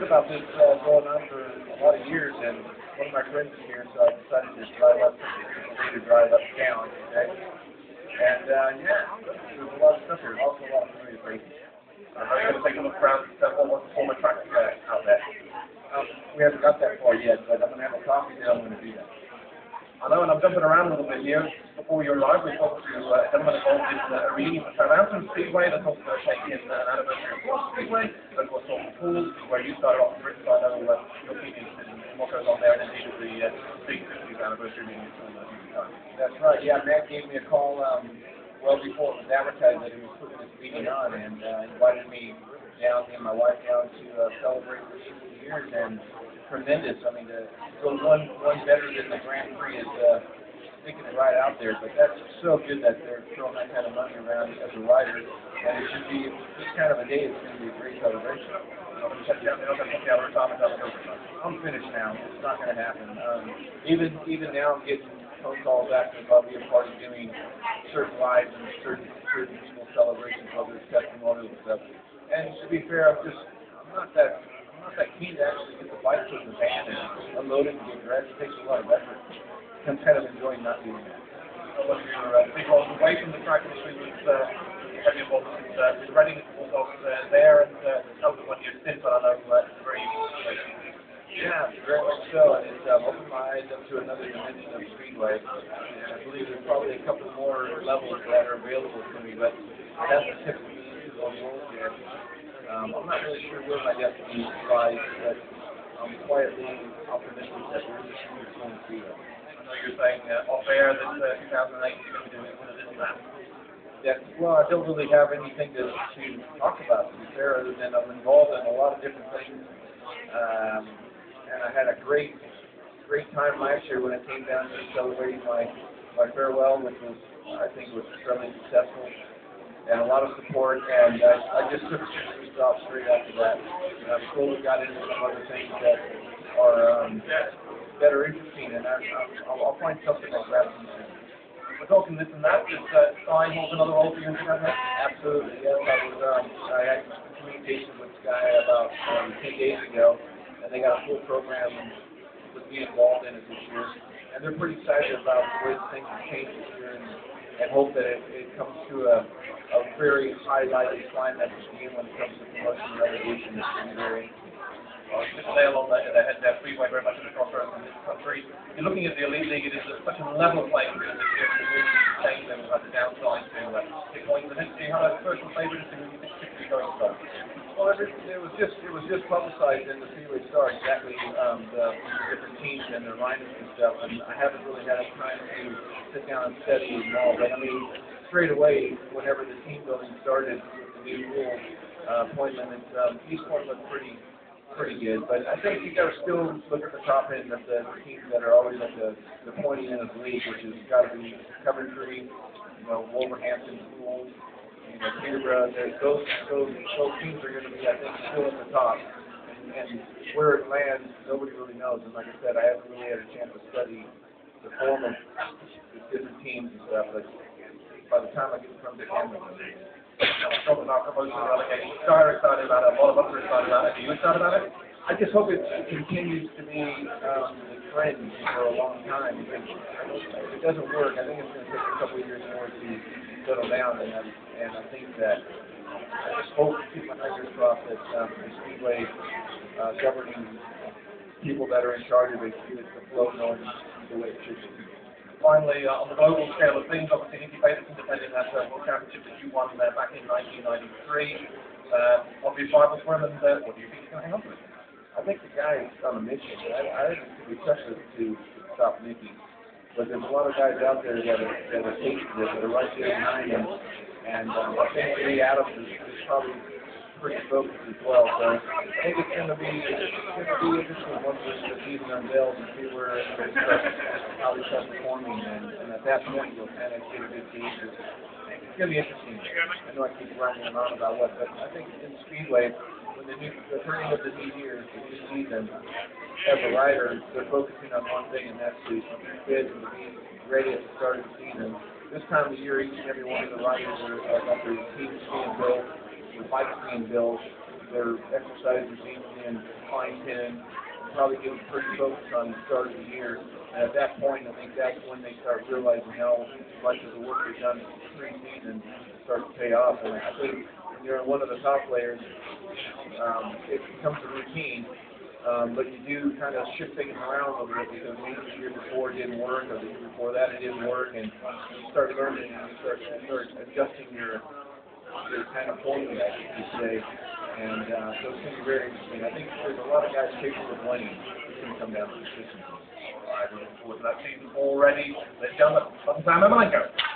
About this going on for a lot of years, and one of my friends is here, so I decided to drive up to drive uptown today. And yeah, there's a lot of stuff here, also a lot of familiar faces. I'm going to take a look around at what the former track outlet. We haven't got that far yet, but I'm going to have a coffee there. I'm going to do that. I know, and I'm jumping around a little bit here. Before you arrived, we talked to a gentleman involved in a reading of the Speedway, that talked about taking an anniversary of British Speedway, that was talking pools, where you started off in Britain, so I know you're keen in what goes on there, and indeed the big 50th anniversary meeting is coming up. That's right, yeah, Matt gave me a call well before it was advertised that he was putting this meeting on, and invited me down, and my wife down to celebrate the 60 years, and tremendous. I mean, to go one better than the Grand Prix is sticking it right out there. But that's so good that they're throwing that kind of money around as a rider, and it should be this kind of a day. It's going to be a great celebration. I'm finished now. It's not going to happen. Even now, I'm getting phone calls asking if I'll be a part of doing certain rides and certain people celebrations, whether it's testimonials and stuff. And to be fair, I'm not that keen to actually get the bike to the van and unload it and get dressed. It takes a lot of effort. I'm kind of enjoying not doing that. Well, you're big old away from the track industry with heavy involvement with Reading Bulldogs there, and that was one year stint, but I know it's very yeah, very much so, and it's opened my eyes up to another dimension of Speedway, and I believe there's probably a couple more levels that are available to me, but that's the tip of the world there. I'm not really sure where my destiny lies, but I'm quietly optimistic that we're just going to see it. I know you're saying off air that 2008 is going to be doing one of this lap. Yeah, well, I don't really have anything to talk about, to be fair, other than I'm involved in a lot of different things. And I had a great time last year when it came down to celebrating my farewell, which was, I think, was fairly successful. And a lot of support, and I just took a 6 weeks off straight after that. And I've slowly got into some other things that are interesting, and I'll find something like that soon. We're talking this and that. Is Stein holds another role for you in that? Absolutely, yes. I had communication with this guy about 10 days ago, and they got a full program with me involved in it this year. And they're pretty excited about the way things have changed this year, and hope that it comes to a very highlighted climb at the beginning when it comes to promotion and relegation. It's going to be very interesting. Just to lay along the head there, Freeway very much in the crossroads in this country. You're looking at the Elite League, it is such a level playing field this year. We've changed them, we've had the downside to pick points. And do you have a personal favourite who you think particularly going to start? Well, it was just publicized in the Speedway Star exactly the different teams and their lineups and stuff, and I haven't really had time to sit down and study them all. But I mean, straight away, whenever the team building started with the new rule appointment, each one looked pretty good. But I think you got to still look at the top end of the teams that are always at the pointy end of the league, which has got to be Coventry, Wolverhampton, Poole. Peterborough, those teams are going to be, I think, still at the top. And where it lands, nobody really knows. And like I said, I haven't really had a chance to study the form of the different teams and stuff. But by the time I get from the camera, talking about promotion and relegation, I'm excited about it. A lot of us are excited about it. Are you excited about it? I just hope it continues to be the trend for a long time. Because if it doesn't work, I think it's going to take a couple of years more to settle down, and I think that I just hope to keep my fingers crossed that the Speedway governing people that are in charge of it keep the flow going the way it should be. Finally, on the global scale of things, obviously Nicky Peterson's defending that World Championship that you won back in 1993. Obvious rivals for him, and what do you think he's going to hang on to it? I think the guy is on a mission. I think it's going to be tough to stop Nicky. But there's a lot of guys out there that are tasting it, that are right there behind him. And I think Lee Adams is probably pretty focused as well. So I think it's going to be interesting once the season unveils and see where how they start performing. And at that point, you'll kind of get a good gauge. It's going to be interesting. I know I keep rambling on about what, but I think in Speedway, when the turning of the new year, the new season, as a rider, they're focusing on one thing, and that's to be fit and to be ready at the start of the season. This time of year, each and every one of the riders are got their teams being built, their bikes being built, their exercise regime and fine-tune, probably get pretty focused on the start of the year. And at that point, I think that's when they start realizing how much of the work they've done pre-season starts to pay off. And I think when you're one of the top players, it becomes a routine. But you do kind of shift things around a little bit because maybe the year before it didn't work, or the year before that it didn't work, and you start learning and you start adjusting your kind of formula, you say. And so it's going to be very interesting. I think there's a lot of guys capable of winning. It's going to come down to consistency. All right, we're looking forward to that season already. Ladies and gentlemen, Ermolenko.